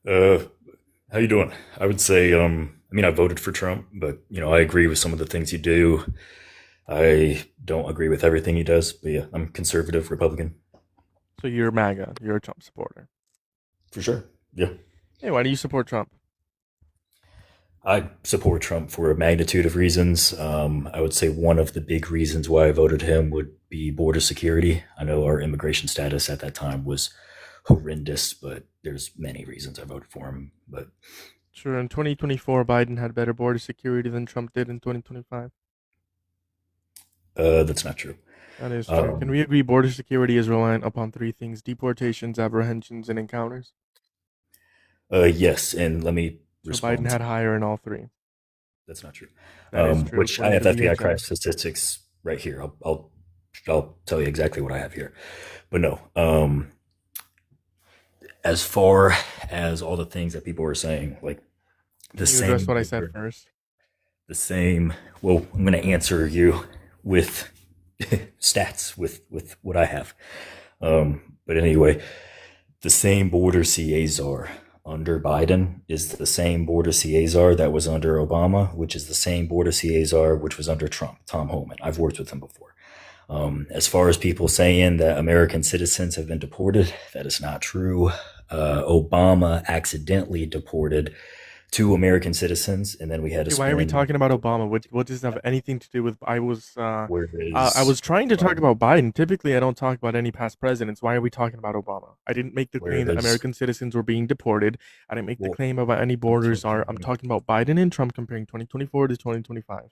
Uh, how you doing? I would say, I mean, I voted for Trump, but I agree with some of the things he do. I don't agree with everything he does, but yeah, I'm conservative Republican So you're MAGA. You're a Trump supporter. for sure. Yeah, Hey, why do you support Trump? I support Trump for a magnitude of reasons. I would say one of the big reasons why I voted him would be border security. I know our immigration status at that time was horrendous, but there's many reasons I voted for him. But Sure, in 2024, Biden had better border security than Trump did in 2025. that's not true. That is true. Can Um, we agree border security is reliant upon three things: deportations, apprehensions, and encounters? yes, and let me So Biden respond to had higher in all three. That's not true. That is true Which I according to have the FBI DHS. crime statistics right here. I'll tell you exactly what I have here. But no, as far as all the things that people were saying, like the Can you address same, what I said first? the same. Well, I'm going to answer you with stats with what I have. But anyway, the same border CAs under Biden is the same border CAs that was under Obama, which is the same border CAs which was under Trump, Tom Homan. I've worked with him before. As far as people saying that American citizens have been deported, that is not true. Obama accidentally deported two American citizens, and then we had to Okay, why are we spend talking about Obama? What does that have anything to do with? I whereas was trying to talk about Biden. Typically, I don't talk about any past presidents. Why are we talking about Obama? I didn't make the claim that whereas American citizens were being deported. I didn't make the well, claim about any borders are. I'm talking about Biden and Trump comparing 2024 to 2025.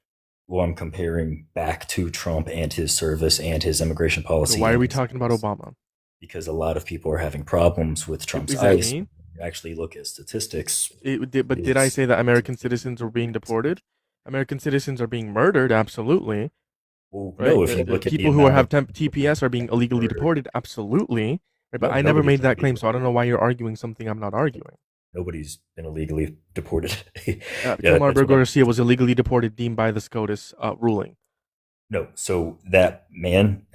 I'm comparing back to Trump and his service and his immigration So policy why are and we his talking about service Obama? because a lot of people are having problems with Trump's Is that ICE. me? You actually look at statistics. But did I Is say that American citizens were being deported? American citizens are being murdered, absolutely. well, Right? no. If you look at the People who amount have of people that TPS are being have been illegally murdered, deported, absolutely. Right? But no, I never nobody's made trying to that be claim, so I don't know deported. why you're arguing something I'm not arguing. Nobody's been illegally deported. Yeah, Kilmar that's what I'm. Garcia was illegally deported, deemed by the SCOTUS ruling. No, so that man,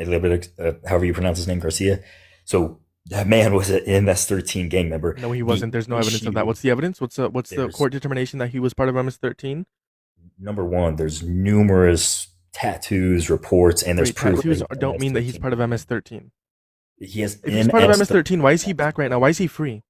however you pronounce his name, Garcia. So that man was an MS-13 gang member. No, he The wasn't. There's no evidence of that. issue What's the evidence? What's the there's court determination that he was part of MS-13? number one, there's numerous tattoos, reports, and there's Wait, proof that tattoos he has don't mean that he's MS-13. part of MS-13. He has If he's part of MS-13. MS-13, why is he back right now? Why is he free?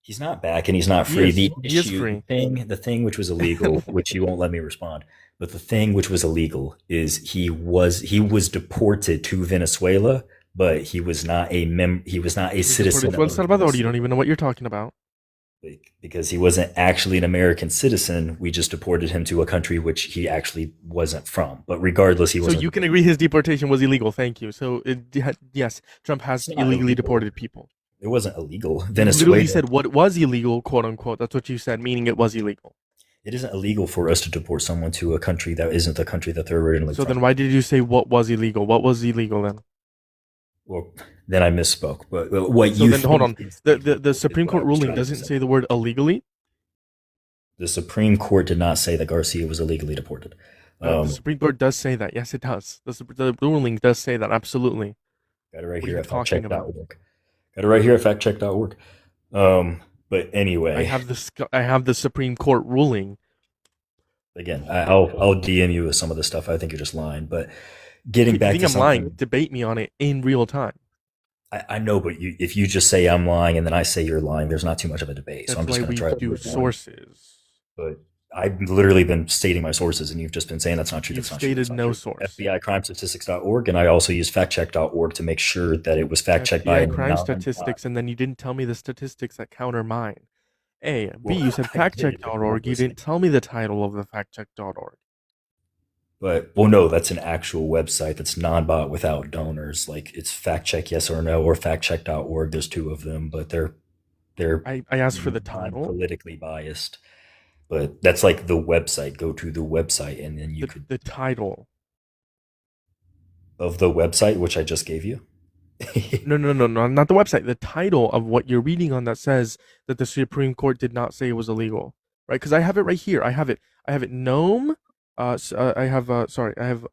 He's not back and he's not He free. is. The He is issue, free. the thing which was illegal, which you won't let me respond, but the thing which was illegal is he was deported to Venezuela, but he was not a He was deported citizen to El of Salvador. You don't Venezuela even know what you're talking about. because he wasn't actually an American citizen. We just deported him to a country which he actually wasn't from. But regardless, he So wasn't you can deported. agree his deportation was illegal. Thank you. So yes, Trump has It's not illegally illegal. deported people. It wasn't illegal. You literally Venezuela. said what was illegal, quote unquote. That's what you said, meaning it was illegal. It isn't illegal for us to deport someone to a country that isn't the country that they're originally So from. then why did you say what was illegal? What was illegal then? Well, then I misspoke. But what So you then hold think on. is The illegal is Supreme what I Court was ruling trying to doesn't say. say the word illegally. The Supreme Court did not say that Garcia was illegally deported. The Supreme Court does say that. Yes, it does. The ruling does say that. Absolutely. Got it right What are here you at talking about? factcheck.org. Got it right here at factcheck.org. But I anyway, have this. I have the Supreme Court ruling. again, I'll DM you with some of the stuff. I think you're just lying. But getting If you back think to I'm lying, something, debate me on it in real time. I know, but if you just say I'm lying and then I say you're lying, there's not too much of a debate. So I'm That's just why going to we try to do avoid one. sources. But I've literally been stating my sources, and you've just been saying that's not true. You've That's not true. That's stated not no true. source. FBICrimestatistics.org, and I also use factcheck.org to make sure that it was fact checked by FBI a crime non. statistics, and then you didn't tell me the statistics that counter mine. A. B. Well, You said I did if you factcheck.org. weren't You didn't listening. tell me the title of the factcheck.org. But well, no, that's an actual website that's non-bot without donors. Like it's fact check yes or no or factcheck.org. There's two of them, but they're I asked for the title. non-politically biased. But that's like the website. Go to the website, and then you The could the title. of the website which I just gave you. No, no, no, no, not the website. The title of what you're reading on that says that the Supreme Court did not say it was illegal, right? Because I have it right here. I have it. I have it. Gnome. I have. Sorry. I have.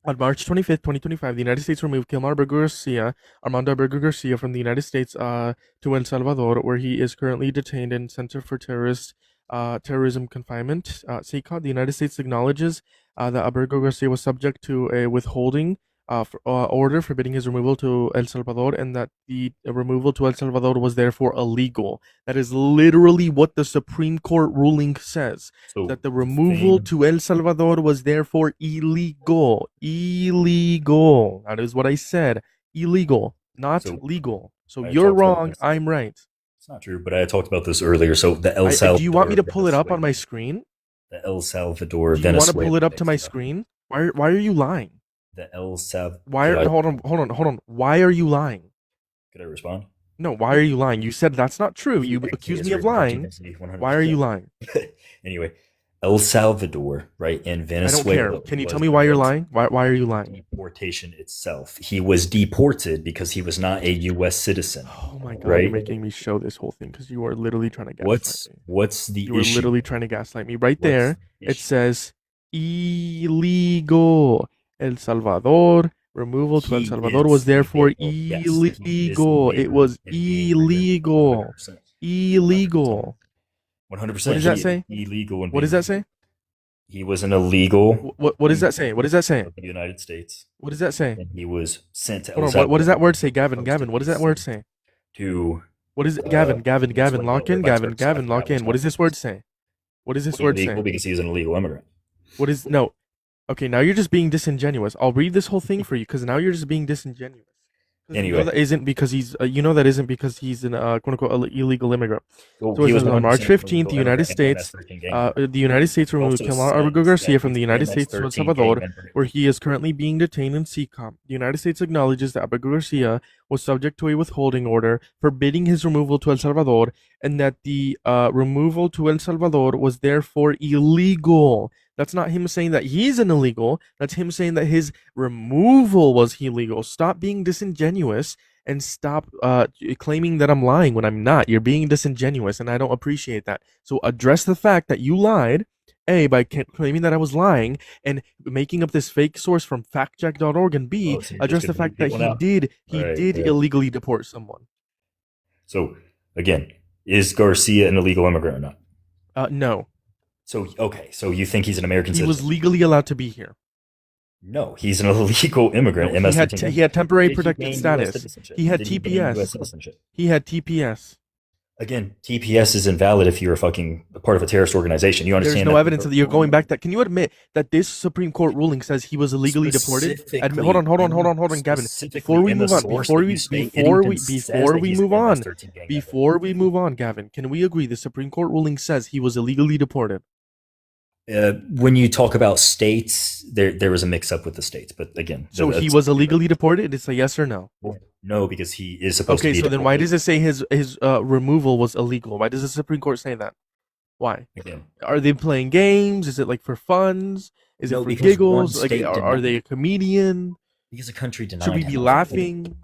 On March 25th, 2025, the United States removed Armando Abergo Garcia from the United States to El Salvador, where he is currently detained in Center for Terrorism Confinement. CICOT, the United States acknowledges that Abergo Garcia was subject to a withholding order forbidding his removal to El Salvador, and that the removal to El Salvador was therefore illegal. That is literally what the Supreme Court ruling says. So That the removal to El Salvador was therefore illegal. Illegal. That is what I said. Illegal, not So, legal. So I you're talked about wrong. this. I'm right. It's not true, but I talked about this earlier. So the El Salvador. Do you want me to pull it up on my screen? The El Salvador. Do you want to pull it up to Venezuela my screen? Why are you lying? The El Salvador. Hold on. Why are you lying? Could I respond? No, why are you lying? You said that's not true. You accused me of lying. Why are you lying? Anyway, El Salvador, right, in I don't Venezuela. care. Can you tell me why you're lying? Why are you lying? Deportation itself. He was deported because he was not a U.S. citizen. Oh my god, Right? you're making me show this whole thing because you are literally trying to gaslight me. What's the You are issue? literally trying to gaslight me. Right What's there, the it issue? says illegal. El Salvador. Removal to El He Salvador is was therefore illegal. Yes, he is illegal. It illegal was in being removed. illegal. 100%. Illegal. 100%. What does that say? Illegal. What does that say? He was an illegal. What does that say? What does that say? Of the United States, What does that say? and he was sent to El Hold on. Salvador. What does that word say, Gavin? Gavin, what does that word say? To What is it? Gavin, Gavin, that's Gavin, what lock the in, vice Gavin, versa. Gavin, lock in. What does this word say? What does this word illegal say? because he's an illegal immigrant. What is no? Okay, now you're just being disingenuous. I'll read this whole thing for you because now you're just being disingenuous. 'Cause Anyway. you know that isn't because he's that isn't because he's an quote unquote illegal immigrant. Well, So it he was says on 100% March 15th, illegal the United immigrant and States, MS-13 gang member. the United States removed Also Abergo says Garcia that from the he's United an States to El MS-13 gang Salvador, member. where he is currently being detained in CICOM. The United States acknowledges that Abergo Garcia was subject to a withholding order forbidding his removal to El Salvador, and that the removal to El Salvador was therefore illegal. That's not him saying that he's an illegal. That's him saying that his removal was illegal. Stop being disingenuous and stop claiming that I'm lying when I'm not. You're being disingenuous, and I don't appreciate that. So address the fact that you lied, by claiming that I was lying and making up this fake source from factcheck.org, and B, So you're address just the gonna fact that people he now? did Right. illegally deport someone. So again, is Garcia an illegal immigrant or not? No. So okay, so you think he's an American He citizen? was legally allowed to be here. No, he's an illegal immigrant. No, he had temporary protected status. He had TPS. He had TPS. Again, TPS is invalid if you're a fucking part of a terrorist organization. You understand? There's no evidence that you're going back. That can you admit that this Supreme Court ruling says he was illegally deported? Hold on, Gavin. Before we move on, Gavin, can we agree the Supreme Court ruling says he was illegally deported? When you talk about states, there was a mix-up with the states, but again, so he was illegally deported. It's a yes or no? No, because he is supposed to be. Okay, so then why does it say his removal was illegal? Why does the Supreme Court say that? Why? Again, are they playing games? Is it like for funs? Is it for giggles? Like, are they a comedian? Because the country denied. Should we be laughing?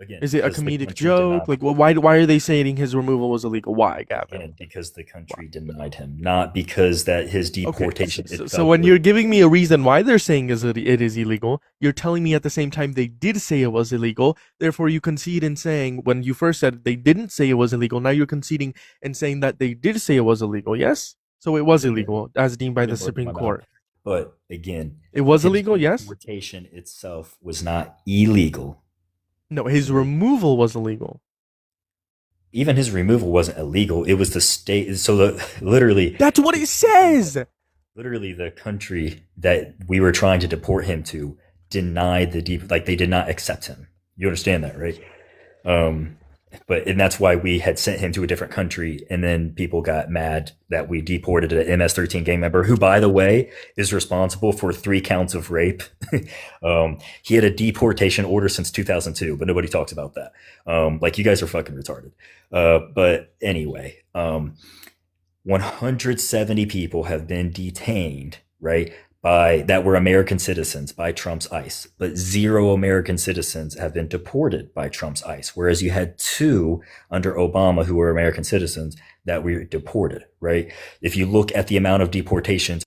Again, is it a comedic joke? Like, why are they saying his removal was illegal? Why, Gavin? Again, because the country denied him, not because that his deportation. Okay, so when you're giving me a reason why they're saying it is illegal, you're telling me at the same time they did say it was illegal. Therefore, you concede in saying when you first said they didn't say it was illegal. Now you're conceding and saying that they did say it was illegal. Yes, so it was illegal as deemed by the Supreme Court. But again, it was illegal. Yes, deportation itself was not illegal. No, his removal was illegal. Even his removal wasn't illegal. It was the state. So literally, that's what it says. Literally, the country that we were trying to deport him to denied they did not accept him. You understand that, right? And that's why we had sent him to a different country, and then people got mad that we deported an MS-13 gang member, who, by the way, is responsible for 3 counts of rape. He had a deportation order since 2002, but nobody talks about that. Like, you guys are fucking retarded. But anyway, 170 people have been detained, right, that were American citizens by Trump's ICE, but 0 American citizens have been deported by Trump's ICE, whereas you had 2 under Obama who were American citizens that were deported, right? If you look at the amount of deportations